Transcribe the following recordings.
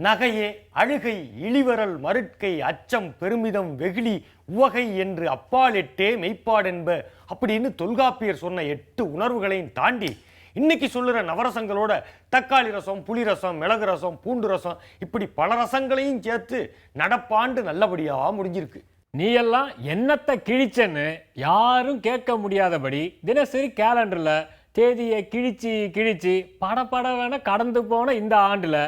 நகையே அழுகை இழிவரல் மருட்கை அச்சம் பெருமிதம் வெகுளி உவகை என்று அப்பால் எட்டே மெய்ப்பாடென்ப அப்படின்னு தொல்காப்பியர் சொன்ன 8 உணர்வுகளையும் தாண்டி இன்னைக்கு சொல்லுற நவரசங்களோட தக்காளி ரசம், புளி ரசம், மிளகு ரசம், பூண்டு ரசம் இப்படி பல ரசங்களையும் சேர்த்து நடப்பாண்டு நல்லபடியா முடிஞ்சிருக்கு. நீ எல்லாம் என்னத்தை கிழிச்சன்னு யாரும் கேட்க முடியாதபடி தினசரி கேலண்டர்ல தேதியை கிழிச்சு படபடவென கடந்து போன இந்த ஆண்டுல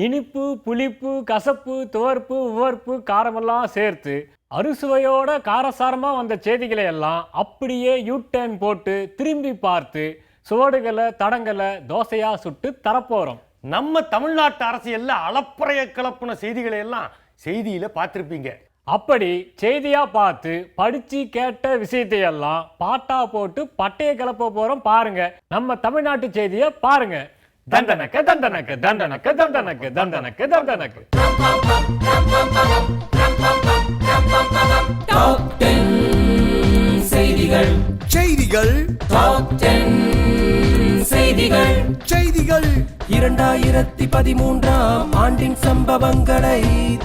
இனிப்பு, புளிப்பு, கசப்பு, துவர்ப்பு, உவர்ப்பு, காரமெல்லாம் சேர்த்து அறுசுவையோட காரசாரமா வந்த செய்திகளை எல்லாம் அப்படியே யூடர்ன் போட்டு திரும்பி பார்த்து சுவடுகளை தடங்களை தோசையா சுட்டு தரப்போறோம். நம்ம தமிழ்நாட்டு அரசியல்ல அளப்பறைய கலப்புன செய்திகளை எல்லாம் செய்தியில பார்த்திருப்பீங்க. அப்படி செய்தியா பார்த்து படிச்சு கேட்ட விஷயத்தையெல்லாம் பாட்டா போட்டு பட்டைய கிளப்ப போறோம். பாருங்க நம்ம தமிழ்நாட்டு செய்தியை பாருங்க. தண்டனக்கு தண்டனக்கு தண்டனக்கு தண்டனக்கு தண்டனக்கு தண்டனக்கு செய்திகள் செய்திகள் செய்திகள் செய்திகள் 2013ஆம் ஆண்டின் சம்பவங்களை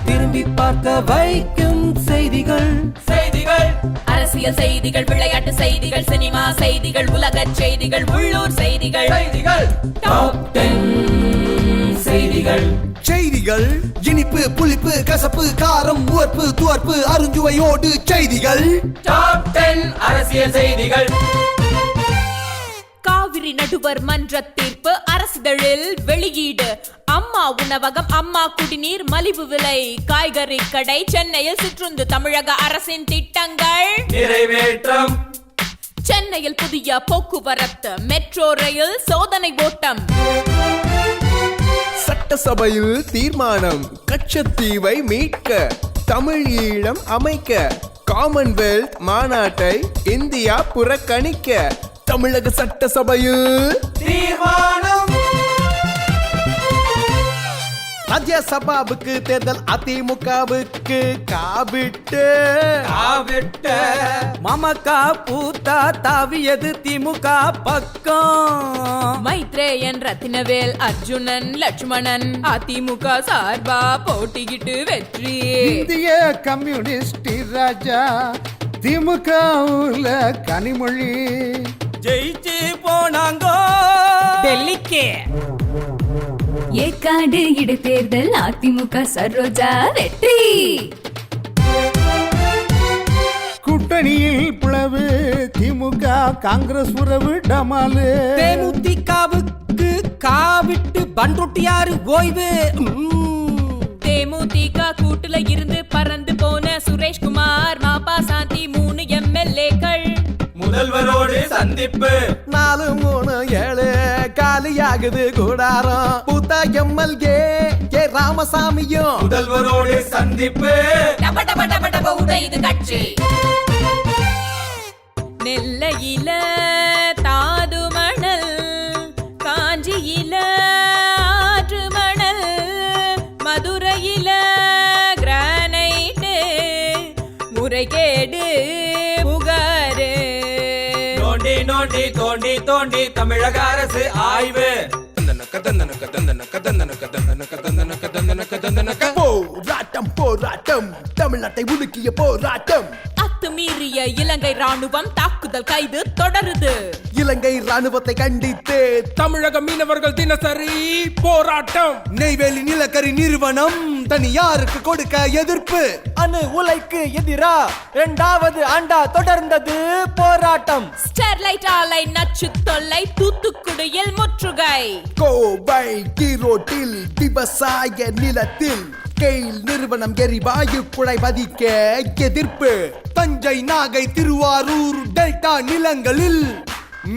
திரும்பி பார்க்க வைக்கும் செய்திகள் செய்திகள் அரசியல் செய்திகள், விளையாட்டு செய்திகள், சினிமா செய்திகள், உலக செய்திகள், உள்ளூர் செய்திகள் செய்திகள் டாப் 10 செய்திகள் செய்திகள் இனிப்பு, புளிப்பு, கசப்பு, காரம், உவர்ப்பு, துவர்ப்பு, அருஞ்சுவையோடு செய்திகள் டாப் 10 அரசியல் செய்திகள். காவிரி நடுவர் மன்ற தீர்ப்பு அரசிதழில் வெளியீடு. அம்மா உணவகம், அம்மா குடிநீர், மலிவு விலை காய்கறி கடை சென்னையில் சிற்றுந்து. தமிழக அரசின் திட்டங்கள் நிறைவேற்றம். சென்னையில் புதிய போக்குவரத்து, மெட்ரோ ரயில் சோதனை ஓட்டம். சட்டசபையில் தீர்மானம், கச்சத்தீவை மீட்க தமிழ் ஈழம் அமைக்க. காமன்வெல்த் மாநாட்டை இந்தியா புறக்கணிக்க தமிழக சட்டசபையில் தீர்மானம். ராஜ்யசபாவுக்கு தேர்தல், அதிமுகவுக்கு காவிட்டு மமகா பூத்தா தாவியது திமுக பக்கம். மைத்ரேயன், ரத்தினவேல், அர்ஜுனன், லட்சுமணன் அதிமுக சார்பா போட்டியிட்டு வெற்றி. இந்திய கம்யூனிஸ்ட் ராஜா திமுக கனிமொழி ஜெயிச்சு போனாங்கோ டெல்லிக்கு. ஏற்காடு இடைத்தேர்தல் அதிமுக சரோஜா வெற்றி. கூட்டணியில் பிளவு, திமுக காங்கிரஸ் உறவு டமாலு. தேமுதிகவுக்கு காவிட்டு பண்ருட்டியாறு ஓய்வு. தேமுதிக கூட்டுல இருந்து பறந்து போன சுரேஷ்குமார், மாபா சாந்தி 3 எம்எல்ஏக்கள். முதல்வரோடு சந்திப்பு. 4, 3, 7 காலியாகுது கூடாரம். பூத்தா எம்எல்ஏ ராமசாமியும் முதல்வரோடு சந்திப்பு. டப டப டப டப உடையுது கட்சி. நெல்லையில தாது மணல், காஞ்சியில ஆற்று மணல், மதுரையில கிரானைட் முறைகேடு புகாரு. தோண்டி நோண்டி தோண்டி தோண்டி தமிழக அரசு ஆய்வு. போராட்டம் போராட்டம் தமிழ்நாட்டை உலுக்கிய போராட்டம். அத்துமீறிய இலங்கை ராணுவம் தாக்குதல், கைது தொடருது. இலங்கை ராணுவத்தை கண்டித்து தமிழக மீனவர்கள் தினசரி போராட்டம். நெய்வேலி நிலக்கரி நிறுவனம் தனியாருக்கு கொடுக்க எதிர்ப்பு. அணு உலைக்கு எதிரா 2வது ஆண்டா தொடர்ந்தது போராட்டம். ஸ்டெர்லைட் ஆலை நச்சு தொல்லை, தூத்துக்குடியில் முற்றுகை. கோவை ஈரோட்டில் விவசாய நிலத்தில் கெயில் நிறுவனம் எரிவாயு குழாய் பதிக்க எதிர்ப்பு. தஞ்சை, நாகை, திருவாரூர் டெல்டா நிலங்களில்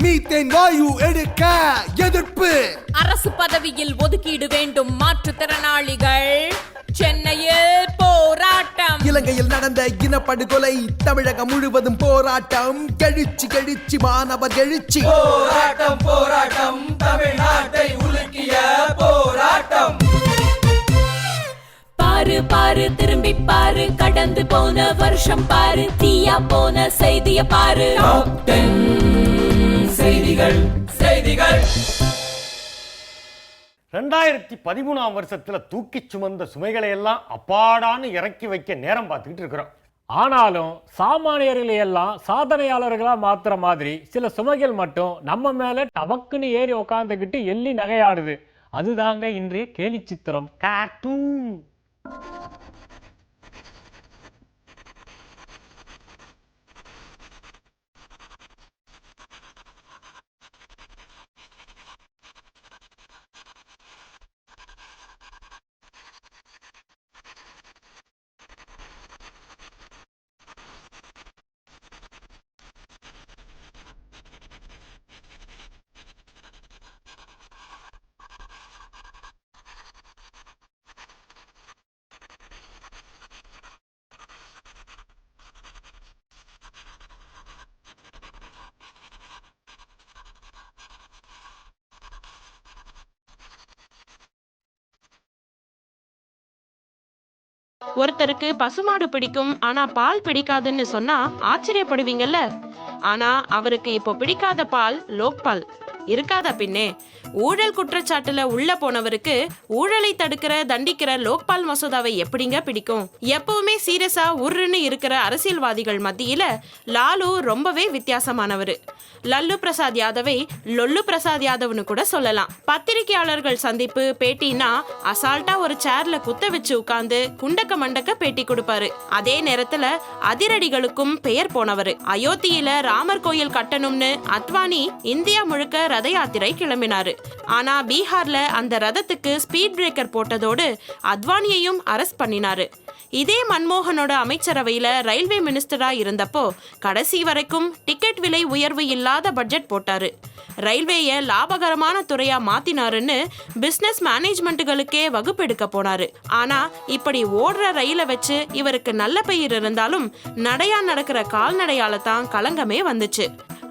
மீத்தேன் வாயு எடுக்க எதிர்ப்பு. அரசு பதவியில் ஒதுக்கீடு வேண்டும் மாற்றுத்திறனாளிகள், சென்னையில் போராட்டம். இலங்கையில் நடந்த இனப்படுகொலை, தமிழகம் முழுவதும் போராட்டம். எழுச்சி எழுச்சி மாணவர் எழுச்சி. போராட்டம் போராட்டம் தமிழ்நாட்டை உலுக்கிய போராட்டம். பாரு பாரு திரும்பி பாரு, கடந்து போன வருஷம் பாரு, தீயா போன செய்திய பாரு. டாப் 10 செய்திகள் செய்திகள் 2013ஆம் வருஷத்துல தூக்கி சுமந்த சுமைகளை எல்லாம் அப்பாடான்னு இறக்கி வைக்க நேரம் பார்த்துக்கிட்டு இருக்கிறோம். ஆனாலும் சாமானியர்களை எல்லாம் சாதனையாளர்களா மாத்துற மாதிரி சில சுமைகள் மட்டும் நம்ம மேல டவக்குன்னு ஏறி உக்காந்துக்கிட்டு எள்ளி நகையாடுது. அதுதாங்க இன்றைய கேலி சித்திரம் கார்ட்டூன். ஒருத்தருக்கு பசுமாடு பிடிக்கும் ஆனா பால் பிடிக்காதுன்னு சொன்னா ஆச்சரியப்படுவீங்கல்ல. ஆனா அவருக்கு இப்போ பிடிக்காத பால் லோக்பால் இருக்காதா பின்னே? ஊழல் குற்றச்சாட்டுல உள்ள போனவருக்கு ஊழலை தடுக்கிற தண்டிக்கிற லோக்பால் மசோதாவை எப்படிங்க பிடிக்கும்? எப்பவுமே சீரியஸா உருன்னு இருக்கிற அரசியல்வாதிகள் மத்தியில லாலு ரொம்பவே வித்தியாசமானவரு. லல்லு பிரசாத் யாதவை லொல்லு பிரசாத் யாதவ்னு கூட சொல்லலாம். பத்திரிகையாளர்கள் சந்திப்பு பேட்டினா அசால்ட்டா ஒரு சேர்ல குத்த வச்சு உட்கார்ந்து குண்டக்க மண்டக்க பேட்டி கொடுப்பாரு. அதே நேரத்துல அதிரடிகளுக்கும் பெயர் போனவரு. அயோத்தியில ராமர் கோயில் கட்டணும்னு அத்வானி இந்தியா முழுக்க ரத யாத்திரை கிளம்பினாரு. ஆனா பீகார்ல அந்த ரதத்துக்கு ஸ்பீட் பிரேக்கர் போட்டதோடு அத்வானியையும் அரெஸ்ட் பண்ணினாரு. இதே மன்மோகனோட அமைச்சரவையில ரயில்வே மினிஸ்டரா இருந்தப்போ கடைசி வரைக்கும் டிக்கெட் விலை உயர்வு இல்லாத பட்ஜெட் போட்டாரு. ரயில்வேயை லாபகரமான துறையா மாத்தினாருன்னு பிசினஸ் மேனேஜ்மெண்ட்டுகளுக்கே வகுப்பெடுக்க போனாரு. ஆனா இப்படி ஓடுற ரயிலை வச்சு இவருக்கு நல்ல பெயர் இருந்தாலும் நடையா நடக்கிற கால்நடையால தான் களங்கமே வந்துச்சு.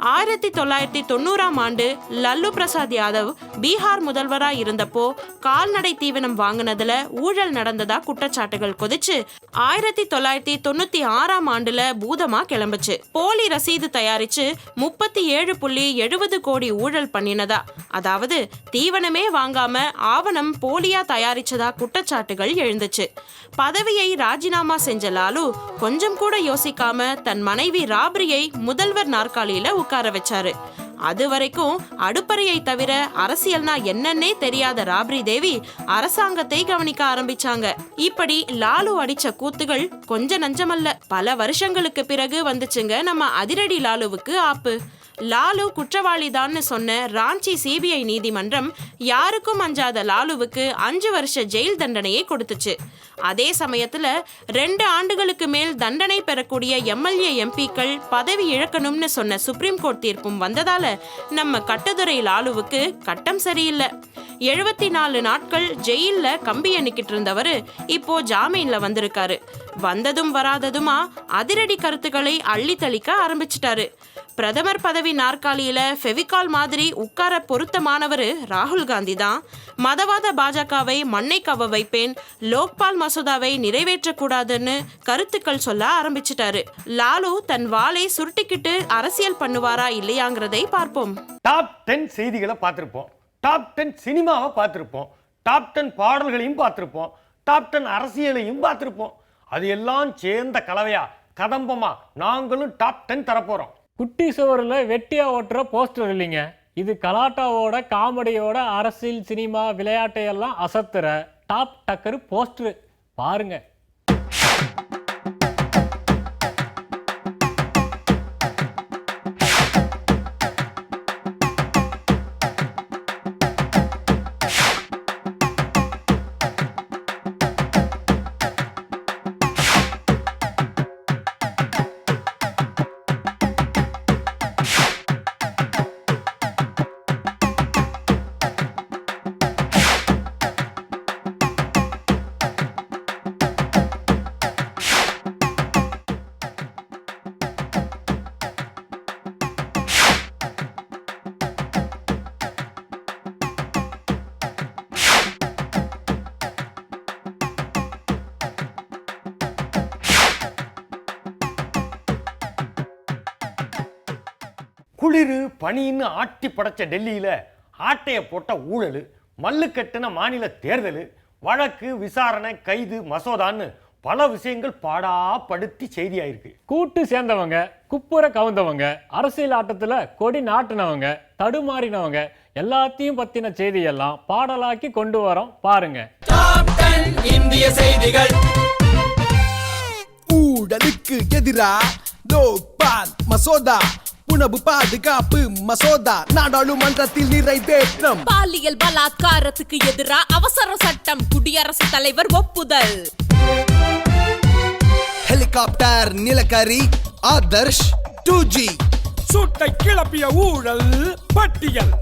1990ஆம் ஆண்டு லல்லு பிரசாத் யாதவ் பீகார் முதல்வரா இருந்தப்போ கால்நடை தீவனம் வாங்கினதுல ஊழல் நடந்ததா குற்றச்சாட்டுகள் கொதிச்சு 1996ஆம் ஆண்டுல பூதமா கிளம்புச்சு. போலி ரசீது தயாரிச்சு 37.70 கோடி ஊழல் பண்ணினதா, அதாவது தீவனமே வாங்காம ஆவணம் போலியா தயாரிச்சதா குற்றச்சாட்டுகள் எழுந்துச்சு. பதவியை ராஜினாமா செஞ்ச லாலு கொஞ்சம் கூட யோசிக்காம தன் மனைவி ராப்ரியை முதல்வர் நாற்காலியில உட்கார வச்சாரு. அது வரைக்கும் அடுப்பறையை தவிர அரசியல்னா என்னன்னே தெரியாத ராப்ரி தேவி அரசாங்கத்தை கவனிக்க ஆரம்பிச்சாங்க. இப்படி லாலு அடிச்ச கூத்துகள் கொஞ்ச நஞ்சமல்ல. பல வருஷங்களுக்கு பிறகு வந்துச்சுங்க நம்ம அதிரடி லாலுவுக்கு ஆப்பு. லாலு குற்றவாளிதான்னு சொன்ன ராஞ்சி சிபிஐ நீதிமன்றம் யாருக்கும் அஞ்சாத லாலுவுக்கு 5 வருஷ ஜெயில் தண்டனையை கொடுத்துச்சு. அதே சமயத்துல 2 ஆண்டுகளுக்கு மேல் தண்டனை பெறக்கூடிய எம்எல்ஏ எம்பிக்கள் பதவி இழக்கணும்னு சொன்ன சுப்ரீம் கோர்ட் தீர்ப்பும் வந்ததால நம்ம கட்டுதுறை லாலுவுக்கு கட்டம் சரியில்லை. 74 நாட்கள் ஜெயில்ல கம்பி எண்ணிக்கிட்டு இருந்தவரு இப்போ ஜாமீன்ல வந்திருக்காரு. வந்ததும் வராததுமா அதிரடி கருத்துக்களை அள்ளி தளிக்க ஆரம்பிச்சிட்டாரு. பிரதமர் பதவி நாற்காலியில ஃபெவிகால் மாதிரி உட்கார பொருத்தமானவர் ராகுல் காந்தி தான். மதவாத பாஜகவை மண்ணை கவ வைப்பேன், லோக்பால் மசோதாவை நிறைவேற்றக்கூடாதுன்னு கருத்துக்கள் சொல்ல ஆரம்பிச்சிட்டாரு. லாலு தன் வாளை சுருட்டிக்கிட்டு அரசியல் பண்ணுவாரா இல்லையாங்கிறதை பார்ப்போம். டாப் 10 செய்திகளை பார்த்திருப்போம், டாப் 10 சினிமாவை பார்த்திருப்போம், டாப் 10 பாடல்களையும் பார்த்திருப்போம், டாப் 10 அரசியலையும் பார்த்திருப்போம். அது எல்லாம் சேர்ந்த கலவையா கதம்பமா நாங்களும் டாப் 10 தரப்போறோம். குட்டி சுவரில் வெட்டியா ஓட்டுற போஸ்டர் இல்லைங்க, இது கலாட்டாவோட காமெடியோட அரசியல் சினிமா விளையாட்டையெல்லாம் அசத்துற டாப் டக்கர் போஸ்டர் பாருங்க. குளிர் பனின்னு ஆட்டி படைச்ச டெல்லியில் ஆட்டையை போட்ட ஊழல், மல்லு கட்டின மாநில தேர்தல், வழக்கு, விசாரணை, கைது, மசோதான்னு பல விஷயங்கள் பாடாப்படுத்தி செய்தியாயிருக்கு. கூட்டு சேர்ந்தவங்க, குப்புற கவுந்தவங்க, அரசியல் ஆட்டத்துல கொடி நாட்டினவங்க, தடுமாறினவங்க எல்லாத்தையும் பத்தின செய்தியெல்லாம் பாடலாக்கி கொண்டு வரோம் பாருங்க. டாப் 10 இந்திய செய்திகள். ஊழலுக்கு எதிரா லோக்பால் மசோதா, உணவு பாதுகாப்பு மசோதா நாடாளுமன்றத்தில் நிறைவேற்றம். பாலியல் பலாத்காரத்துக்கு எதிரா அவசர சட்டம் குடியரசுத் தலைவர் ஒப்புதல். ஹெலிகாப்டர் நிலக்கரி ஆதர்ஷ் 2G. சூட்டை கிளப்பிய ஊழல் பட்டியல்.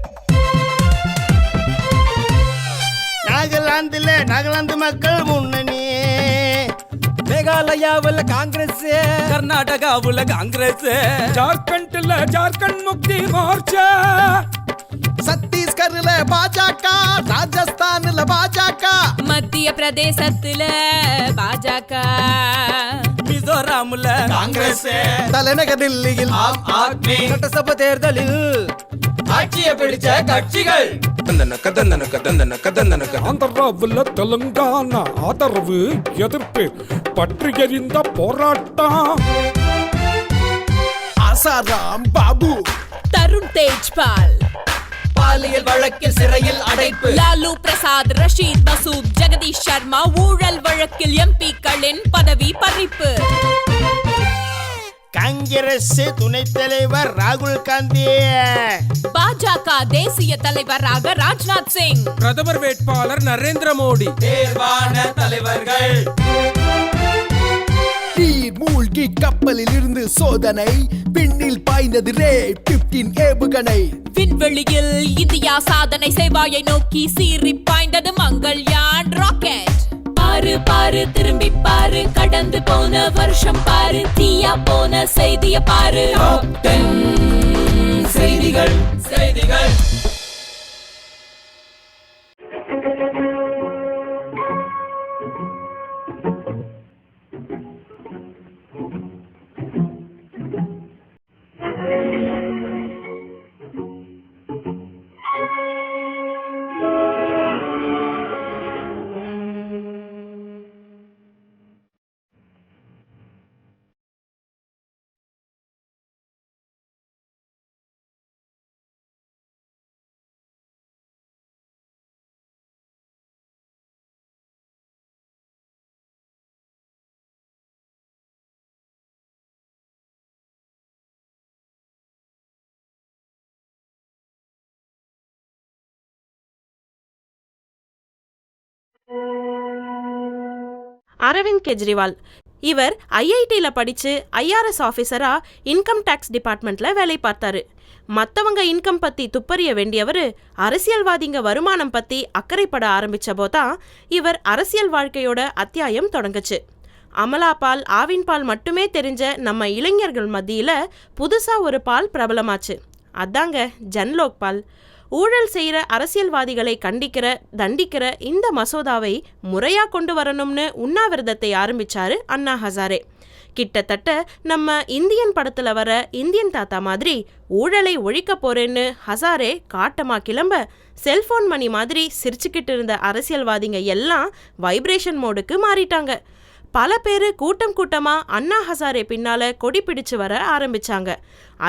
நாகாலாந்து மக்கள் முன்னணி, மேகாலயாவில் காங்கிரஸ், கர்நாடகாவுல காங்கிரஸ், ஜார்க்கண்ட்ல ஜார்க்கண்ட் முக்தி மோர்ச்சா, சத்தீஸ்கர்ல பாஜக, ராஜஸ்தான்ல பாஜக, மத்திய பிரதேசத்துல பாஜக, மிசோராம்ல காங்கிரஸ், தலைநகர் தில்லியில் ஆம் ஆத்மி, சட்டசபை தேர்தலில் ஆட்சியை பிடிச்ச கட்சிகள். ஆந்திராவில் தெலுங்கானா ஆதரவு எதிர்ப்பு பற்றி எறிந்த போராட்டம். ஆசாராம் பாபு, தருண் தேஜ்பால், பாலியல் வழக்கில் சிறையில் அடைப்பு. லாலு பிரசாத், ரஷீத் மசூத், ஜெகதீஷ் சர்மா ஊழல் வழக்கில் எம்பிக்களின் பதவி பறிப்பு. காங்கிரஸ் துணைத் தலைவர் ராகுல் காந்தி, பாஜக தேசிய தலைவராக ராஜ்நாத் சிங், பிரதமர் வேட்பாளர் நரேந்திர மோடி, தேர்வான தலைவர்கள். நீர் மூழ்கி கப்பலில் இருந்து சோதனை, விண்ணில் பாய்ந்தது ரேட் 15 ஏவுகணை. விண்வெளியில் இந்தியா சாதனை, சேவாயை நோக்கி சீறி பாய்ந்தது மங்கள்யான் ராக்கெட். பாரு பாரு திரும்பி பாரு, கடந்து போன வருஷம் பாரு, தீயா போன செய்திய பாரு. டாப் 10 செய்திகள். செய்திகள். அரவிந்த் கெஜ்ரிவால். இவர் ஐஐடியில் படித்து ஐஆர்எஸ் ஆஃபீஸராக இன்கம் டேக்ஸ் டிபார்ட்மெண்ட்டில் வேலை பார்த்தாரு. மற்றவங்க இன்கம் பற்றி துப்பறிய வேண்டியவர் அரசியல்வாதிங்க வருமானம் பற்றி அக்கறைப்பட ஆரம்பித்த போதான் இவர் அரசியல் வாழ்க்கையோட அத்தியாயம் தொடங்குச்சு. அமலா பால், ஆவின் பால் மட்டுமே தெரிஞ்ச நம்ம இளைஞர்கள் மத்தியில் புதுசாக ஒரு பால் பிரபலமாச்சு. அதாங்க ஜன்லோக் பால். ஊழல் செய்கிற அரசியல்வாதிகளை தண்டிக்கிற இந்த மசோதாவை முறையாக கொண்டு வரணும்னு உண்ணாவிரதத்தை ஆரம்பிச்சாரு அண்ணா ஹசாரே. கிட்டத்தட்ட நம்ம இந்தியன் படத்தில் வர இந்தியன் தாத்தா மாதிரி ஊழலை ஒழிக்க போறேன்னு ஹசாரே காட்டமாக கிளம்ப, செல்ஃபோன் மணி மாதிரி சிரிச்சுக்கிட்டு இருந்த அரசியல்வாதிங்க எல்லாம் வைப்ரேஷன் மோடுக்கு மாறிட்டாங்க. பல பேர் கூட்டமாக அண்ணா ஹசாரே பின்னால் கொடி பிடிச்சு வர ஆரம்பிச்சாங்க.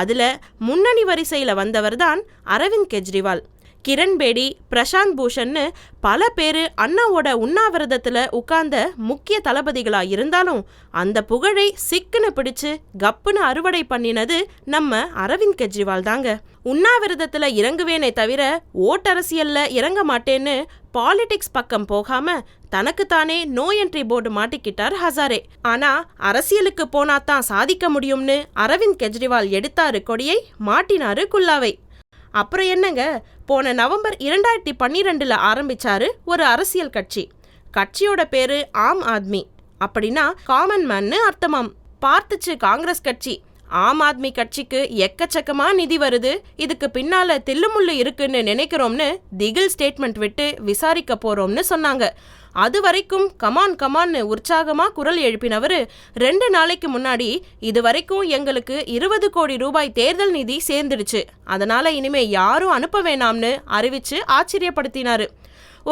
அதில் முன்னணி வரிசையில் வந்தவர் தான் அரவிந்த் கெஜ்ரிவால். கிரண் பேடி, பிரசாந்த் பூஷன்னு பல பேர் அண்ணாவோட உண்ணாவிரதத்தில் உட்கார்ந்த முக்கிய தளபதிகளாக இருந்தாலும் அந்த புகழை சிக்குன்னு பிடிச்சு கப்புன்னு அறுவடை பண்ணினது நம்ம அரவிந்த் கெஜ்ரிவால் தாங்க. உண்ணாவிரதத்தில் இறங்குவேனே தவிர ஓட்டரசியலில் இறங்க மாட்டேன்னு பாலிடிக்ஸ் பக்கம் போகாம தனக்குத்தானே நோ என்ட்ரி போர்டு மாட்டிக்கிட்டார் ஹசாரே. ஆனா அரசியலுக்கு போனாதான் சாதிக்க முடியும்னு அரவிந்த் கெஜ்ரிவால் எடுத்தாரு கொடியை, மாட்டினாரு குல்லாவை. அப்புறம் என்னங்க, போன நவம்பர் 2012 ஆரம்பிச்சாரு ஒரு அரசியல் கட்சி. கட்சியோட பேரு ஆம் ஆத்மி, அப்படின்னா காமன் மேன்னு அர்த்தமாம். பார்த்துச்சு காங்கிரஸ் கட்சி. ஆம் ஆத்மி கட்சிக்கு எக்கச்சக்கமா நிதி வருது, இதுக்கு பின்னால தில்லுமுள்ளு இருக்குன்னு நினைக்கிறோம்னு திகில் ஸ்டேட்மெண்ட் விட்டு விசாரிக்க போறோம்னு சொன்னாங்க. அது வரைக்கும் கமான் கமான்னு உற்சாகமா குரல் எழுப்பினவரு 2 நாளைக்கு முன்னாடி இது வரைக்கும் எங்களுக்கு 20 கோடி ரூபாய் தேர்தல் நிதி சேர்ந்துடுச்சு, அதனால இனிமே யாரும் அனுப்ப வேணாம்னு அறிவிச்சு ஆச்சரியப்படுத்தினாரு.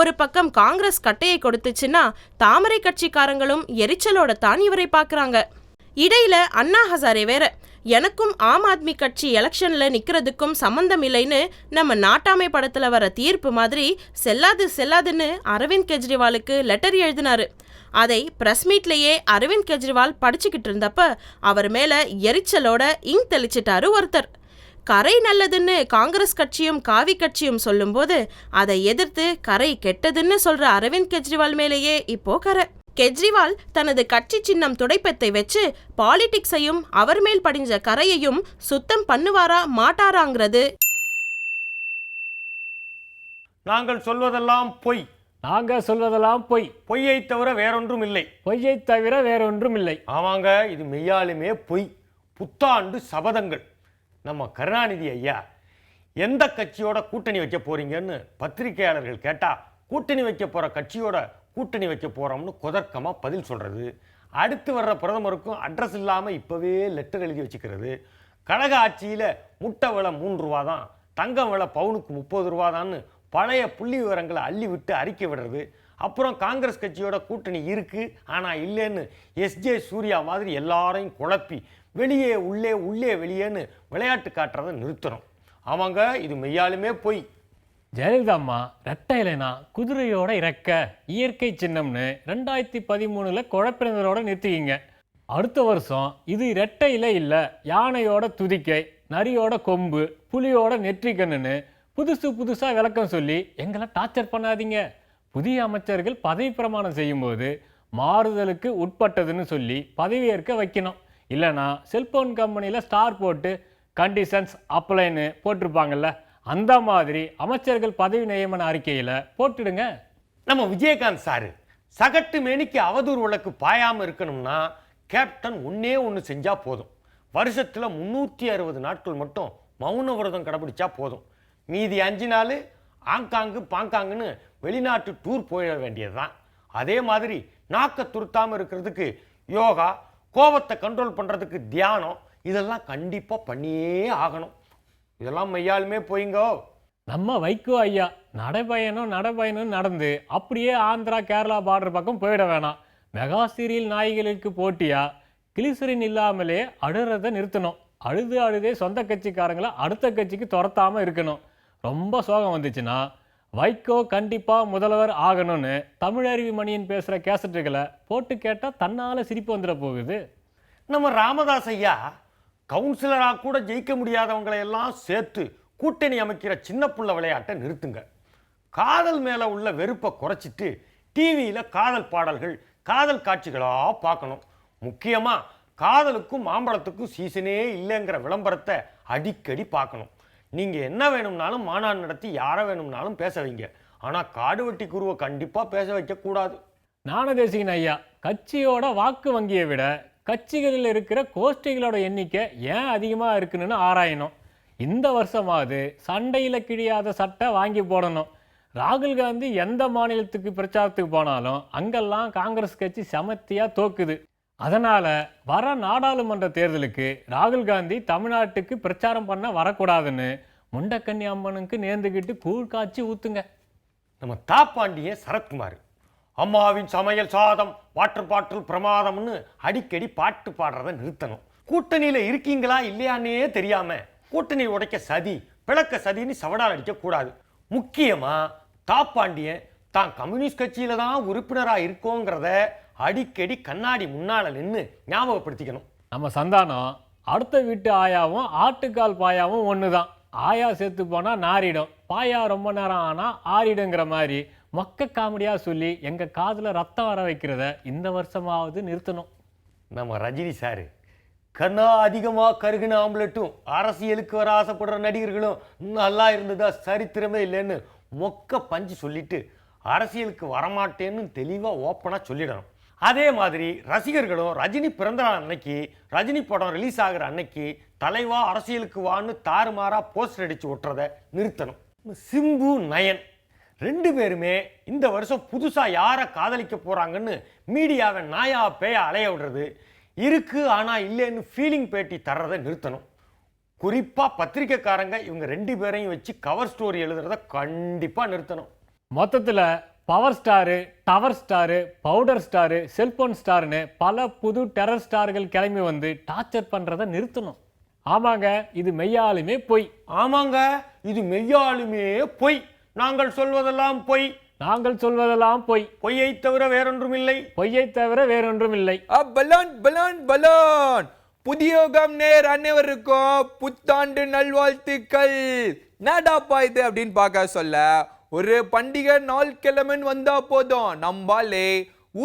ஒரு பக்கம் காங்கிரஸ் கட்டையை கொடுத்துச்சுன்னா தாமரை கட்சிக்காரங்களும் எரிச்சலோட தான் இவரை பார்க்கறாங்க. இடையில அண்ணா ஹசாரே வேற எனக்கும் ஆம் ஆத்மி கட்சி எலெக்ஷன்ல நிக்கிறதுக்கும் சம்பந்தம் இல்லைன்னு நம்ம நாட்டாமை படத்துல வர தீர்ப்பு மாதிரி செல்லாதுன்னு அரவிந்த் கெஜ்ரிவாலுக்கு லெட்டர் எழுதினாரு. அதை பிரஸ் மீட்லயே அரவிந்த் கெஜ்ரிவால் படிச்சுக்கிட்டு இருந்தப்ப அவர் மேல எரிச்சலோட இங்க் தெளிச்சிட்டாரு ஒருத்தர். கரை நல்லதுன்னு காங்கிரஸ் கட்சியும் காவி கட்சியும் சொல்லும்போது அதை எதிர்த்து கரை கெட்டதுன்னு சொல்ற அரவிந்த் கெஜ்ரிவால் மேலேயே இப்போ கரை. கெஜ்ரிவால் தனது கட்சி சின்னம் துடைப்பத்தை வச்சு பாலிடிக்ஸையும் அவர் மேல் படிஞ்ச கரையையும் சுத்தம் பண்ணுவாரா மாட்டாராங்கிறது. நாங்கள் சொல்வதெல்லாம் பொய், நாங்க சொல்வதெல்லாம் பொய், பொய்யை தவிர வேறொன்றும் இல்லை. பொய்யை தவிர வேறொன்றும் இல்லை. ஆமாங்க, இது மெய்யாலுமே பொய். புத்தாண்டு சபதங்கள். நம்ம கருணாநிதி ஐயா எந்த கட்சியோட கூட்டணி வைக்க போறீங்கன்னு பத்திரிகையாளர்கள் கேட்டா கூட்டணி வைக்க போற கட்சியோட கூட்டணி வைக்க போறோம்னு குதர்க்கமா பதில் சொல்றது, அடுத்து வர்ற பிரதமருக்கும் அட்ரஸ் இல்லாம இப்பவே லெட்டர் எழுதி வச்சுக்கிறது, கழக ஆட்சியில முட்டை விலை 3 ரூபா தான், தங்கம் விலை பவுனுக்கு 30 ரூபா தான்னு பழைய புள்ளி விவரங்களை அள்ளி விட்டு அறிக்கை விடுறது, அப்புறம் காங்கிரஸ் கட்சியோட கூட்டணி இருக்கு ஆனா இல்லைன்னு எஸ்ஜே சூர்யா மாதிரி எல்லாரையும் குழப்பி வெளியே உள்ளே உள்ளே வெளியேன்னு விளையாட்டு காட்டுறதை நிறுத்தணும். ஆமாங்க, இது மெய்யாலுமே பொய். ஜெயலலிதா அம்மா ரெட்டை இலைனா குதிரையோட இறக்க இயற்கை சின்னம்னு 2013 குழப்பினரோட நிறுத்திக்கிங்க. அடுத்த வருஷம் இது ரெட்டை இலை இல்லை, யானையோட துதிக்கை, நரியோட கொம்பு, புலியோட நெற்றிக்கண்ணுன்னு புதுசாக விளக்கம் சொல்லி எங்களை டார்ச்சர் பண்ணாதீங்க. புதிய அமைச்சர்கள் பதவி பிரமாணம் செய்யும்போது மாறுதலுக்கு உட்பட்டதுன்னு சொல்லி பதவியேற்க வைக்கணும். இல்லைனா செல்போன் கம்பெனியில் ஸ்டார் போட்டு கண்டிஷன்ஸ் அப்ளைன்னு போட்டிருப்பாங்கல்ல, அந்த மாதிரி அமைச்சர்கள் பதவி நியமன அறிக்கையில் போட்டுடுங்க. நம்ம விஜயகாந்த் சாரு சகட்டு மேனிக்கு அவதூறு வழக்கு பாயாமல் இருக்கணும்னா கேப்டன் ஒன்று செஞ்சா போதும். வருஷத்தில் 360 நாட்கள் மட்டும் மௌன விரதம் கடைபிடிச்சா போதும். மீதி 5 நாள் ஆங்காங்கு பாங்காங்குன்னு வெளிநாட்டு டூர் போயிட வேண்டியது தான். அதே மாதிரி நாக்க துருத்தாமல் இருக்கிறதுக்கு யோகா, கோபத்தை கண்ட்ரோல் பண்ணுறதுக்கு தியானம், இதெல்லாம் கண்டிப்பாக பண்ணியே ஆகணும். இதெல்லாம் மெய்யாலுமே போயிங்கோ. நம்ம வைகோ ஐயா நடைபயணம் நடந்து அப்படியே ஆந்திரா கேரளா பார்டர் பக்கம் போயிட வேணாம். மெகா சீரியல் நாய்களுக்கு போட்டியா கிளிசரின் இல்லாமலே அழுறதை நிறுத்தணும். அழுதே சொந்த கட்சிக்காரங்களை அடுத்த கட்சிக்கு துரத்தாமல் இருக்கணும். ரொம்ப சோகம் வந்துச்சுன்னா வைகோ கண்டிப்பாக முதல்வர் ஆகணும்னு தமிழருவி மணியன் பேசுகிற கேசட்டுகளை போட்டு கேட்டால் தன்னால் சிரிப்பு வந்துட போகுது. நம்ம ராமதாஸ் ஐயா கவுன்சிலராக கூட ஜெயிக்க முடியாதவங்களை எல்லாம் சேர்த்து கூட்டணி அமைக்கிற சின்ன புள்ள விளையாட்டை நிறுத்துங்க. காதல் மேலே உள்ள வெறுப்பை குறைச்சிட்டு டிவியில் காதல் பாடல்கள், காதல் காட்சிகளாக பார்க்கணும். முக்கியமாக காதலுக்கும் மாம்பழத்துக்கும் சீசனே இல்லைங்கிற விளம்பரத்தை அடிக்கடி பார்க்கணும். நீங்கள் என்ன வேணும்னாலும் மாநாடு நடத்தி யாரை வேணும்னாலும் பேச வைங்க, ஆனால் காடு வெட்டி குருவை கண்டிப்பாக பேச வைக்கக்கூடாது. ஞானதேசிகன் ஐயா கட்சியோட வாக்கு வங்கியை விட கட்சிகளில் இருக்கிற கோஷ்டிகளோட எண்ணிக்கை ஏன் அதிகமாக இருக்குன்னு ஆராயணும். இந்த வருஷமாவது சண்டையில் கிழியாத சட்டை வாங்கி போடணும். ராகுல் காந்தி எந்த மாநிலத்துக்கு பிரச்சாரத்துக்கு போனாலும் அங்கெல்லாம் காங்கிரஸ் கட்சி சமத்தியாக தோக்குது. அதனால் வர நாடாளுமன்ற தேர்தலுக்கு ராகுல் காந்தி தமிழ்நாட்டுக்கு பிரச்சாரம் பண்ண வரக்கூடாதுன்னு முண்டக்கண்ணி அம்மனுக்கு நேர்ந்துக்கிட்டு கூழ் காய்ச்சி ஊற்றுங்க. நம்ம தாப்பாண்டிய சரத்குமார் அம்மாவின் சமையல் சாதம், வாட்டர் பாட்டில் பிரமாதம்னு அடிக்கடி பாட்டு பாடுறதை நிறுத்தணும். கூட்டணியில் இருக்கீங்களா இல்லையான்னே தெரியாமல் கூட்டணி உடைக்க சதி, பிளக்க சதின்னு சவடால் அடிக்கக்கூடாது. முக்கியமாக தாப்பாண்டியன் தான் கம்யூனிஸ்ட் கட்சியில் தான் உறுப்பினராக இருக்கோங்கிறத அடிக்கடி கண்ணாடி முன்னால் நின்று ஞாபகப்படுத்திக்கணும். நம்ம சந்தானம் அடுத்த வீட்டு ஆயாவும் ஆட்டுக்கால் பாயாவும் ஒன்று தான். ஆயா செத்து போனால் நாரிடும், பாயா ரொம்ப நேரம் ஆனால் ஆறிடுங்கிற மாதிரி மொக்க காமெடியாக சொல்லி எங்கள் காதில் ரத்தம் வர வைக்கிறத இந்த வருஷமாவது நிறுத்தணும். நம்ம ரஜினி சாரு கண்ணா அதிகமாக கருகின ஆம்புலட்டும் அரசியலுக்கு வர ஆசைப்படுற நடிகர்களும் நல்லா இருந்ததா சரித்திரமே இல்லைன்னு மொக்க பஞ்சு சொல்லிட்டு அரசியலுக்கு வரமாட்டேன்னு தெளிவாக ஓப்பனாக சொல்லிடணும். அதே மாதிரி ரசிகர்களும் ரஜினி பிறந்தநாள் அன்னைக்கு ரஜினி படம் ரிலீஸ் ஆகிற அன்னைக்கு தலைவா அரசியலுக்கு வான்னு தாறுமாறா போஸ்டர் அடிச்சு ஒட்டுறதை நிறுத்தணும். சிம்பு நயன் 2 பேருமே இந்த வருஷம் புதுசாக யாரை காதலிக்க போகிறாங்கன்னு மீடியாவை நாயா பேயா அலைய விடுறது, இருக்கு ஆனால் இல்லைன்னு ஃபீலிங் பேட்டி தர்றதை நிறுத்தணும். குறிப்பாக பத்திரிக்கைக்காரங்க இவங்க 2 பேரையும் வச்சு கவர் ஸ்டோரி எழுதுறத கண்டிப்பாக நிறுத்தணும். மொத்தத்தில் power star, tower star, powder star, cellphone ஸ்டாருன்னு பல புது டெரர் ஸ்டார்கள் கிளம்பி வந்து டார்ச்சர் பண்ணுறதை நிறுத்தணும். ஆமாங்க, இது மெய்யாலுமே பொய். ஆமாங்க, இது மெய்யாலுமே பொய். நாங்கள் சொல்வதெல்லாம் பொய். நாங்கள் சொல்வதெல்லாம் பொய். பொய்யை தவிர வேறொன்றும் இல்லை. பொய்யை தவிர வேறொன்றும் இல்லை. Balloon balloon balloon. புதியோகம் நேர் அனைவருக்கும் புத்தாண்டு நல்வாழ்த்துக்கள். நாடாப்பா இது அப்படின்னு பார்க்க சொல்ல, ஒரு பண்டிகை நாள் கிழமைன்னு வந்தா போதும் நம்பாலே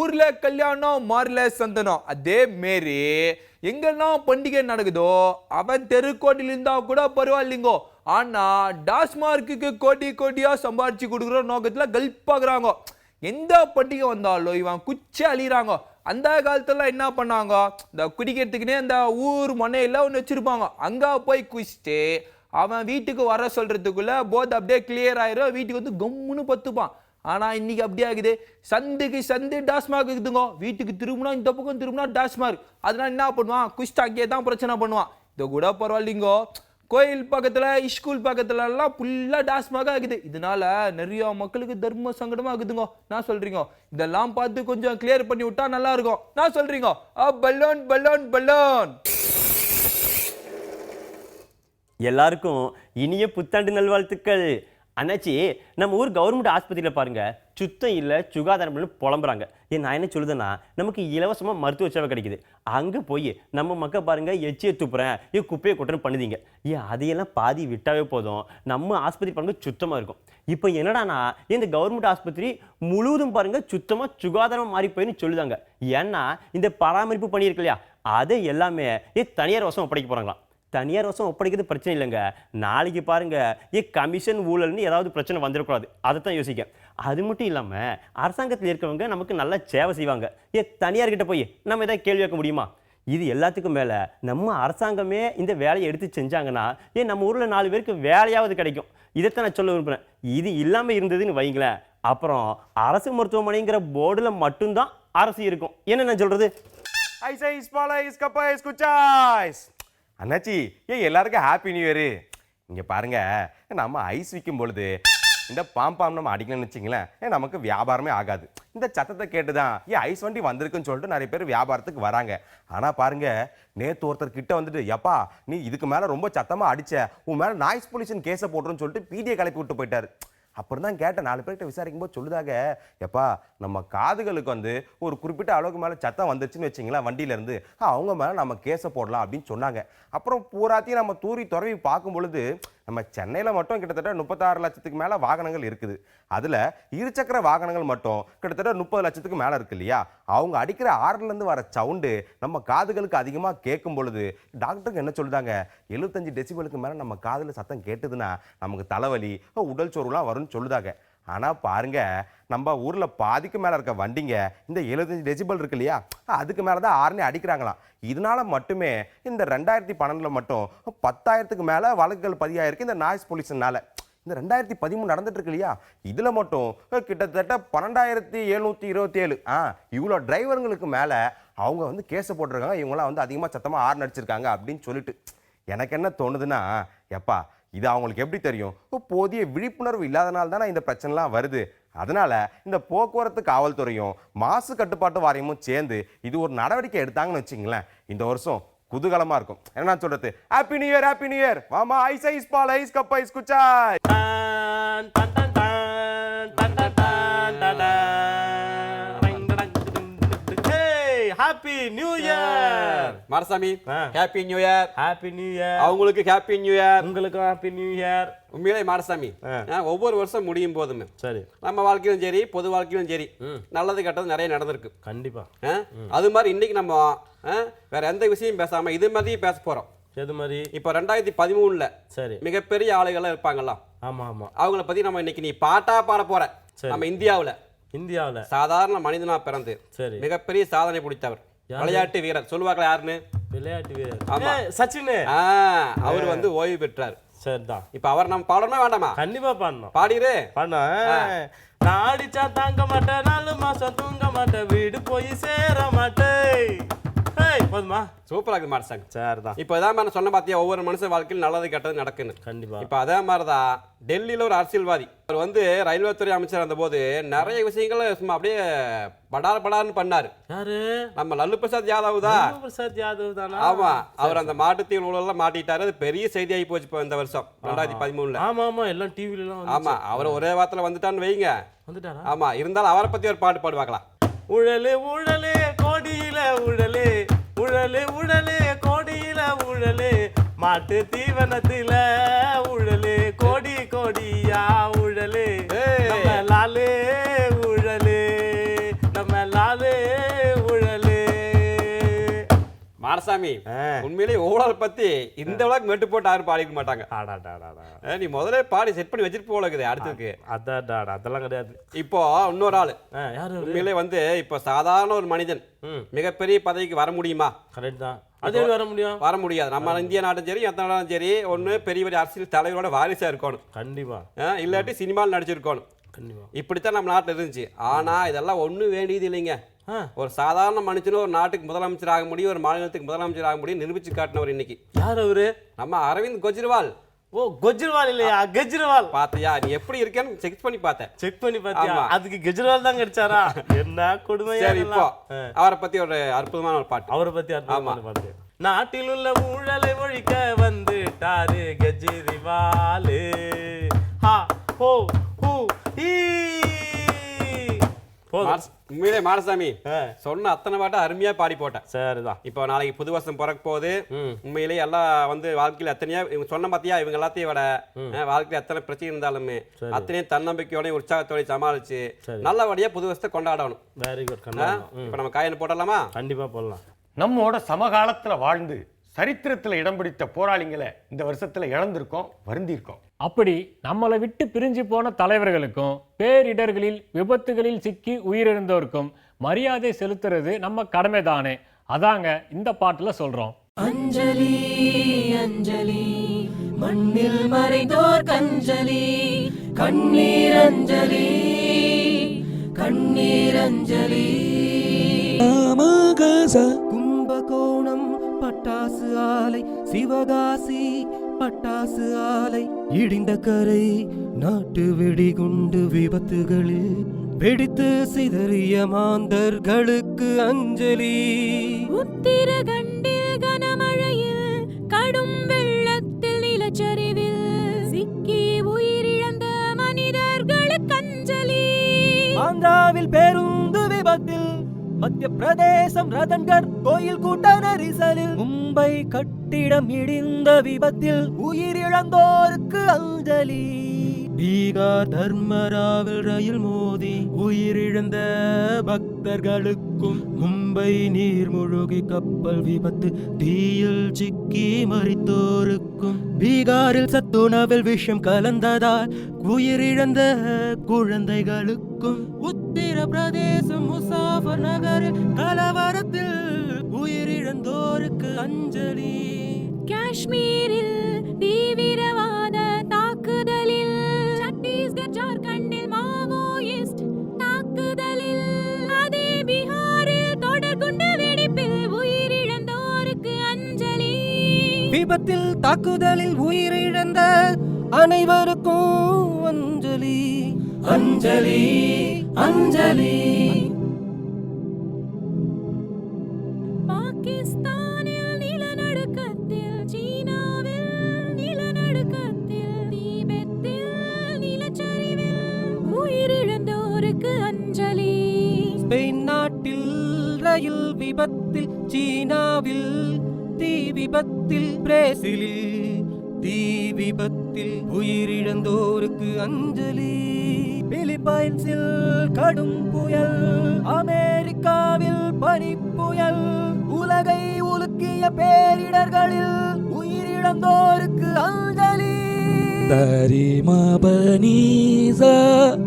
ஊர்ல கல்யாணம் மாறல சந்தனம். அதே மாரி எங்கெல்லாம் பண்டிகை நடக்குதோ அவன் தெருக்கோட்டில் இருந்தா கூட பரவாயில்லைங்கோ, ஆனா டாஸ்மார்க்கு கோடி கோடியா சம்பாரிச்சு கொடுக்குற நோக்கத்துல கல்பாக்குறாங்க. எந்த பண்டிகை வந்தாலும் இவன் குச்சி அழிகிறாங்க. அந்த காலத்துல என்ன பண்ணாங்க, இந்த குடிக்கிறதுக்குன்னே அந்த ஊர் மனையில ஒன்று வச்சிருப்பாங்க. அங்க போய் குச்சிட்டு அவன் வீட்டுக்கு வர சொல்றதுக்குள்ள போது அப்படியே கிளியர் ஆயிரும், வீட்டுக்கு வந்து கம்முன்னு பத்துப்பான். ஆனா இன்னைக்கு அப்படியே ஆகுது, சந்துக்கு சந்து டாஸ்மார்க் இருக்குதுங்க. வீட்டுக்கு திரும்பினா இந்த பக்கம் திரும்பினா டாஸ்மார்க். அதனால என்ன பண்ணுவான், குஷ்டு அங்கேயே தான் பிரச்சனை பண்ணுவான். இதை கூட பரவாயில்லைங்கோ, கோயில் பக்கத்துல ஸ்கூல் பக்கத்துல எல்லாம் ஃபுல்லா டாஸ்மார்க் ஆகுது. இதனால நிறைய மக்களுக்கு தர்ம சங்கடமா ஆகுதுங்க. நான் சொல்றீங்க இதெல்லாம் பார்த்து கொஞ்சம் கிளியர் பண்ணி விட்டா நல்லா இருக்கும். நான் சொல்றீங்க பலோன் பலோன் பலோன். எல்லாருக்கும் இனிய புத்தாண்டு நல்வாழ்த்துக்கள். அண்ணாச்சி, நம்ம ஊர் கவர்மெண்ட் ஆஸ்பத்திரியில் பாருங்க, சுத்தம் இல்லை சுகாதாரம் புலம்புறாங்க. நான் என்ன சொல்லுதுன்னா, நமக்கு இலவசமாக மருத்துவ சேவை கிடைக்குது. அங்கே போய் நம்ம மக்கள் பாருங்க எச்சியை துப்புறேன், குப்பையை கொட்டுறேன்னு பண்ணுதீங்க. அதையெல்லாம் பாதி விட்டாவே போதும், நம்ம ஆஸ்பத்திரி பாருங்க சுத்தமாக இருக்கும். இப்போ என்னடானா, இந்த கவர்மெண்ட் ஆஸ்பத்திரி முழுவதும் பாருங்க சுத்தமாக சுகாதாரம் மாறி போயின்னு சொல்லுதாங்க. ஏன்னா இந்த பராமரிப்பு பண்ணியிருக்கு இல்லையா, அதை எல்லாமே தனியார் வசம் ஒப்படைக்க போகிறாங்களாம். தனியார் வசம் ஒப்படைக்கிறது பிரச்சனை இல்லைங்க, நாளைக்கு பாருங்க கமிஷன் ஊழல்னு ஏதாவது பிரச்சனை வந்துடக்கூடாது, அதை தான் யோசிக்க. அது மட்டும் இல்லாமல் அரசாங்கத்தில் இருக்கவங்க நமக்கு நல்லா சேவை செய்வாங்க. தனியார்கிட்ட போய் நம்ம எதாவது கேள்வி கேட்க முடியுமா? இது எல்லாத்துக்கும் மேலே நம்ம அரசாங்கமே இந்த வேலையை எடுத்து செஞ்சாங்கன்னா நம்ம ஊரில் 4 பேருக்கு வேலையாவது கிடைக்கும். இதைத்தான் நான் சொல்ல விரும்புகிறேன். இது இல்லாமல் இருந்ததுன்னு வைங்களேன், அப்புறம் அரசு மருத்துவமனைங்கிற போர்டில் மட்டும்தான் அரசு இருக்கும். என்ன நான் சொல்கிறது? அண்ணாச்சி, எல்லாருக்கும் ஹாப்பி நியூ இயரு. இங்கே பாருங்க, நம்ம ஐஸ் விற்கும் பொழுது இந்த பாம்பாம் நம்ம அடிக்கணும்னு வச்சிங்களேன், நமக்கு வியாபாரமே ஆகாது. இந்த சத்தத்தை கேட்டு தான் ஐஸ் வண்டி வந்திருக்குன்னு சொல்லிட்டு நிறைய பேர் வியாபாரத்துக்கு வராங்க. ஆனால் பாருங்க, நேற்று ஒருத்தர் கிட்ட வந்துட்டு, எப்பா நீ இதுக்கு மேலே ரொம்ப சத்தமாக அடிச்ச, உன் மேலே நாய்ஸ் பொல்யூஷன் கேஸை போட்டுருன்னு சொல்லிட்டு பீடியை கிளப்பி விட்டு போயிட்டாரு. அப்புறம் தான் கேட்டேன், 4 பேர்கிட்ட விசாரிக்கும் போது சொல்லுதாக, எப்பா நம்ம காதுகளுக்கு ஒரு குறிப்பிட்ட அளவுக்கு மேலே சத்தம் வந்துருச்சுன்னு வச்சிங்களேன் வண்டியிலேருந்து, அவங்க மேலே நம்ம கேஸை போடலாம் அப்படின்னு சொன்னாங்க. அப்புறம் பூராத்தையும் நம்ம தூரி துறவி பார்க்கும் பொழுது நம்ம சென்னையில் மட்டும் கிட்டத்தட்ட 36 லட்சத்துக்கு மேலே வாகனங்கள் இருக்குது. அதில் இருசக்கர வாகனங்கள் மட்டும் கிட்டத்தட்ட 30 லட்சத்துக்கு மேலே இருக்கு இல்லையா. அவங்க அடிக்கிற ஆறுலேருந்து வர சவுண்டு நம்ம காதுகளுக்கு அதிகமாக கேட்கும் பொழுது டாக்டருக்கு என்ன சொல்லுதாங்க, 75 டெசிபலுக்கு மேலே நம்ம காதில் சத்தம் கேட்டுதுன்னா நமக்கு தலைவலி உடல் சோர்வுலாம் வரும்னு சொல்லுதாங்க. ஆனால் பாருங்க, நம்ம ஊரில் பாதிக்கு மேலே இருக்க வண்டிங்க இந்த 75 டெசிபல் இருக்கு இல்லையா, அதுக்கு மேலே தான் ஆர்னே அடிக்கிறாங்களாம். இதனால மட்டுமே இந்த 2012 மட்டும் 10,000க்கு மேலே வழக்குகள் பதிவாயிருக்கு இந்த நாய்ஸ் பொல்யூஷனால. இந்த 2013 நடந்துட்டு இருக்கு இல்லையா, இதில் மட்டும் கிட்டத்தட்ட 12,727 இவ்வளோ டிரைவருங்களுக்கு மேலே அவங்க கேஸை போட்டிருக்காங்க. இவங்களாம் அதிகமாக சத்தமாக ஆர்ன் அடிச்சிருக்காங்க அப்படின்னு சொல்லிட்டு. எனக்கு என்ன தோணுதுன்னா, எப்பா இது அவங்களுக்கு எப்படி தெரியும், போதிய விழிப்புணர்வு இல்லாதனால தானே இந்த பிரச்சனைலாம் வருது. அதனால இந்த போக்குவரத்து காவல்துறையும் மாசு கட்டுப்பாட்டு வாரியமும் சேர்ந்து இது ஒரு நடவடிக்கை எடுத்தாங்கன்னு வச்சுங்களேன், இந்த வருஷம் குதூகலமா இருக்கும். என்ன சொல்றது, happy new year, happy new year. மாமா ஐஸ் ஐஸ் பால் ஐஸ் கப் ஐஸ் குச்சாய். Happy new year Marasami. Happy new year. Happy new year. அவங்களுக்கு ஹாப்பி நியூ இயர். உங்களுக்கு ஹாப்பி நியூ இயர். உண்மையிலே மாரசாமி, ஒவ்வொரு வருஷம் முடியும் போதுமே சரி, நம்ம வாழ்க்கையிலும் சரி பொது வாழ்க்கையிலும் சரி நல்லது கெட்டது நிறைய நடந்திருக்கு. கண்டிப்பா. அது மாதிரி இன்னைக்கு நம்ம வேற எந்த விஷயம் பேசாம இது மாதிரி பேச போறோம். எது மாதிரி? இப்போ 2013 சரி மிகப்பெரிய ஆளுகள்லாம் இருப்பாங்கல்ல, ஆமா ஆமா, அவங்கள பத்தி நம்ம இன்னைக்கு நீ பாட்டா பாட போற. நம்ம இந்தியாவில் இந்தியாவுல சாதாரண மனிதனா பிறந்து சரி. மிகப்பெரிய சாதனை புரித்தவர் விளையாட்டு வீரர். சொல்லுவாங்களா யாருன்னு? விளையாட்டு வீரர். ஆமா, சச்சின். அவர் வந்து ஓய்வு பெற்றார். சரிதான். இப்ப அவர் நம்ம பாடணுமா வேண்டாமா? கண்டிப்பா பாடணும். பாடிரு. பாடணும். நான் அடிச்சா தாங்க மாட்டேன், 4 மாசம் தூங்க மாட்டேன், வீடு போய் சேர மாட்டேன். போதுமா? சூப்பரா இருக்கு மாட்டு சாங். சரிதான். இப்போ இதான் நான் சொன்ன பாத்தியா, ஒவ்வொரு மனுஷன் வாழ்க்கையில் நல்லது கெட்டது நடக்குன்னு. கண்டிப்பா. இப்போ அதே மாதிரிதான் டெல்லியில ஒரு அரசியல்வாதி அவர் வந்து ரயில்வே துறை அமைச்சர் இருந்த போது நிறைய விஷயங்களை சும்மா அப்படியே படார்னு பண்ணாரு. யாரு? நம்ம லல்லு பிரசாத் யாதவ் தான். பிரசாத் யாதவ் தானா? ஆமா, அவர் அந்த மாட்டுத்தீவன ஊழல்லாம் மாட்டிட்டாரு. அது பெரிய செய்தியாகி போச்சு இப்போ இந்த வருஷம் 2013. ஆமா ஆமா, எல்லாம் டிவில எல்லாம். ஆமா, அவர் ஒரே வாரத்துல வந்துட்டான்னு வைங்க. வந்துட்டாரா? ஆமா, இருந்தாலும் அவரை பத்தி ஒரு பாட்டு பாடுவாங்களா? உழலே உழலே கோடியில உழலே, உழலே உழலே கோடியில உழலே, மாட்டு தீவனத்தில உழலே, கோடி கோடியா உழலே, நம்ம லாலே உழலே, நம்ம லாலே உழலே. மாரசாமி, உண்மையிலேயே ஊழல் பத்தி இந்த அளவுக்கு மெட்டு போட்டு யாரும் பாடிக்க மாட்டாங்க. நீ முதல்ல பாடி செட் பண்ணி வச்சிட்டு போலக்குது அடுத்ததுக்கு. அதெல்லாம் கிடையாது. இப்போ இன்னொரு ஆளு உண்மையிலே வந்து இப்போ சாதாரண ஒரு மனிதன் மிகப்பெரிய பதவிக்கு வர முடியுமா? கரெக்ட் தான். அது வர முடியும்? வர முடியாது. நம்ம இந்திய நாட்டும் சரி எந்த நாடும் சரி ஒண்ணு பெரிய பெரிய அரசியல் தலைவரோட வாரிசா இருக்கணும். கண்டிப்பா. இல்லாட்டி சினிமாவில் நடிச்சிருக்கணும். கண்டிப்பா. இப்படித்தான் நம்ம நாட்டில் இருந்துச்சு. ஆனா இதெல்லாம் ஒண்ணும் வேண்டியது இல்லைங்க. ஒரு சாதாரண மனுஷனும் ஒரு நாட்டுக்கு முதலமைச்சர் ஆக முடியும், ஒரு மாநிலத்துக்கு முதலமைச்சர் ஆக முடியும் நிரூபிச்சு காட்டினவர் இன்னைக்கு. யார் அவரு? நம்ம அரவிந்த் கெஜ்ரிவால். ஓ, கெஜ்ரிவால் இல்லையா? கெஜ்ரிவால். பாத்தியா, நீ எப்படி இருக்கேன்னு செக் பண்ணி பார்த்தேன். செக் பண்ணி பாத்தியா? அதுக்கு கெஜ்ரிவால் தான் கிடைச்சாரா? என்ன கொடுமை. சரி, இப்போ அவரை பத்தி ஒரு அற்புதமான ஒரு பாட்டு. அவரை பத்தி அற்புதமான பாட்டு. நாட்டில் உள்ள ஊழலை ஒழிக்க வந்துட்டாரு கெஜ்ரிவால். ஹா ஹோ ஹூ ஈ. உண்மையிலே மாரசாமி சொன்ன அத்தனை பாட்டை அருமையா பாடி போட்டேன். சரிதான். இப்போ நாளைக்கு புது வருஷம் பிறக்க போகுது. உண்மையிலே எல்லாம் வந்து வாழ்க்கையில எத்தனையா இவங்க சொன்ன பாத்தியா, இவங்க எல்லாத்தையும் விட வாழ்க்கையில எத்தனை பிரச்சனை இருந்தாலுமே அத்தனையும் தன்னம்பிக்கையோட உற்சாகத்தோட சமாளிச்சு நல்லபடியா புது வருஷத்தை கொண்டாடணும். Very good. இப்போ நம்ம காயன்னு போடலாமா? கண்டிப்பா போடலாம். நம்மோட சமகாலத்துல வாழ்ந்து சரித்திரத்துல இடம் பிடித்த போராளிங்களை இந்த வருஷத்துல இழந்திருக்கோம், வருந்திருக்கோம். அப்படி நம்மளை விட்டு பிரிஞ்சு போன தலைவர்களுக்கும் பேரிடர்களில் விபத்துகளில் சிக்கி உயிரிழந்தோருக்கும் மரியாதை செலுத்துறது நம்ம கடமை தானே. அதாங்க இந்த பாட்டுல சொல்றோம். அஞ்சலி அஞ்சலி மண்ணில் மறைந்தோர் கஞ்சலி, கண்ணீர் அஞ்சலி கண்ணீர் அஞ்சலி. கும்பகோணம் பட்டாசு ஆலை, சிவகாசி பட்டாசு ஆலை, இடிந்த கரை நாட்டு வெடிகுண்டு விபத்துகளில் வெடித்து சிதறிய மாந்தர்களுக்கு அஞ்சலி. உத்திரகண்டில் கனமழையில் கடும் வெள்ளத்தில் நிலச்சரிவில் சிக்கி உயிரிழந்த மனிதர்களுக்கு அஞ்சலி. ஆந்திராவில் பேருந்து விபத்தில், மத்திய பிரதேசம் ரதன்கர் கோயில் கூட்ட நெரிசலில், மும்பை கட்டிடம் இடிந்த விபத்தில் உயிரிழந்தோருக்கு அஞ்சலி. பீகார் தர்மராவில் ரயில் மோதி உயிரிழந்த பக்தர்களுக்கும், மும்பை நீர்மூழ்கி கப்பல் விபத்து தீயில் சிக்கி மரித்தோருக்கும், பீகாரில் சத்துணவில் விஷம் கலந்ததால் உயிரிழந்த குழந்தைகளுக்கும், உத்தரப்பிரதேசம் முசாஃபர் நகரில் கலவரத்தில் உயிரிழந்தோருக்கு அஞ்சலி. காஷ்மீரில் தீவிரவாத தாக்குதலில், சத்தீஸ்கர் ஜார்க்கண்டில் மாவோயிஸ்ட் தாக்குதலில், அதே பீகாரில் தொடர்குண்டு வெடிப்பில் உயிரிழந்தோருக்கு அஞ்சலி. விபத்தில் தாக்குதலில் உயிரிழந்த அனைவருக்கும் அஞ்சலி அஞ்சலி அஞ்சலி. பாகிஸ்தானில் நிலநடுக்கத்தில், சீனாவில் நிலநடுக்கத்தில், தீபெத்தில் நிலச்சரிவில் உயிரிழந்தோருக்கு அஞ்சலி. ஸ்பெயின் நாட்டில் ரயில் விபத்தில், சீனாவில் தீ விபத்தில், பிரேசிலில் தீ விபத்தில் உயிரிழந்தோருக்கு அஞ்சலி. பிலிப்பைன்ஸில் கடும் புயல், அமெரிக்காவில் பனிப்புயல், உலகை உலுக்கிய பேரிடர்களில் உயிரிழந்தோருக்கு அஞ்சலி.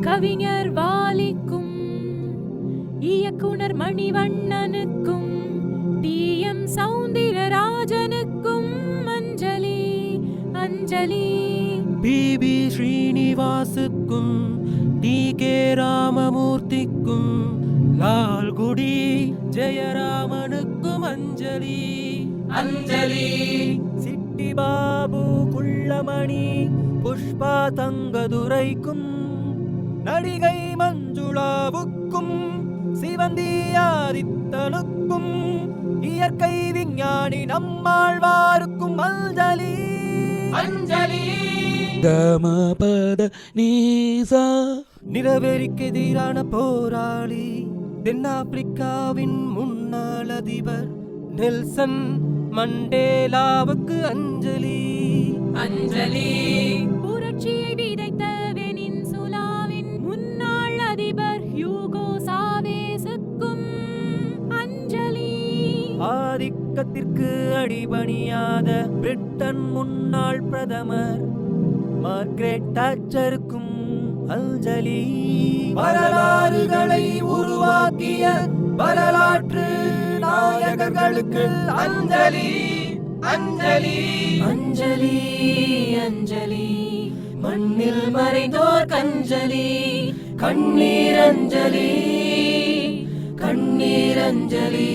கவிஞர் வாலிக்கும் இயக்குனர் மணிவண்ணனுக்கும் டிஎம் சௌந்தரராஜனுக்கும் அஞ்சலி அஞ்சலி. பிபி ஸ்ரீனிவாசுக்கும் டி.கே. ராமமூர்த்திக்கும் லால்குடி ஜெயராமனுக்கும் அஞ்சலி அஞ்சலி. சிட்டி பாபு குள்ளமணி புஷ்பா தங்கதுரைக்கும் நடிகை மஞ்சுளாவுக்கும் சிவந்தி ஆதித்தனுக்கும் இயற்கை விஞ்ஞானி நம்மாழ்வாருக்கும் அஞ்சலி அஞ்சலி. கமபத நீசா நிலவெறிக்கெதிரான போராளி தென்னாப்பிரிக்காவின் முன்னாள் அதிபர் நெல்சன் மண்டேலாவுக்கு அஞ்சலி அஞ்சலி. புரட்சியை விதைத்த வெனின்சுலாவின் முன்னாள் அதிபர் ஹியூகோ சாவேஸுக்கும் அஞ்சலி. ஆதிக்கத்திற்கு அடிபணியாத பிரிட்டன் முன்னாள் பிரதமர் மார்க்ரெட் தாட்சருக்கும் அஞ்சலி. வரலாறுகளை உருவாக்கிய வரலாற்று நாயகர்களுக்கு அஞ்சலி அஞ்சலி அஞ்சலி அஞ்சலி. மண்ணில் மறைந்தோர் கஞ்சலி கண்ணீர் அஞ்சலி கண்ணீர் அஞ்சலி.